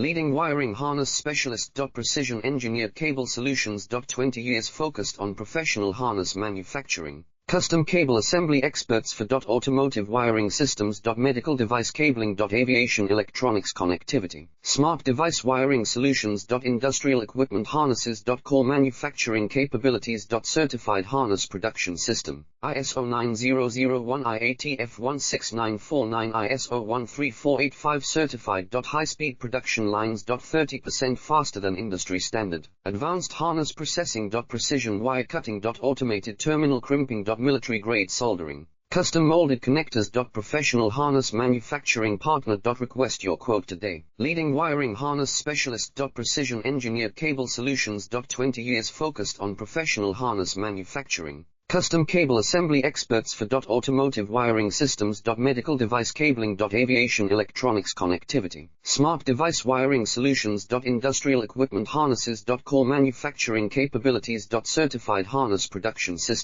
Leading wiring harness specialist. Precision engineered cable solutions. 20 years focused on professional harness manufacturing. Custom cable assembly experts for automotive wiring systems. Medical device cabling. Aviation electronics connectivity. Smart device wiring solutions. Industrial equipment harnesses. Core manufacturing capabilities. Certified harness production system. ISO 9001 IATF 16949 ISO 13485 certified. High-speed production lines. 30% faster than industry standard. Advanced harness processing. Precision wire cutting. Automated terminal crimping. Military grade soldering. Custom molded connectors. Professional harness manufacturing partner. Request your quote today. Leading wiring harness specialist. Precision engineered cable solutions. 20 years focused on professional harness manufacturing. Custom cable assembly experts for automotive wiring systems. Medical device cabling. Aviation electronics connectivity. Smart device wiring solutions. Industrial equipment harnesses. Core manufacturing capabilities. Certified harness production system.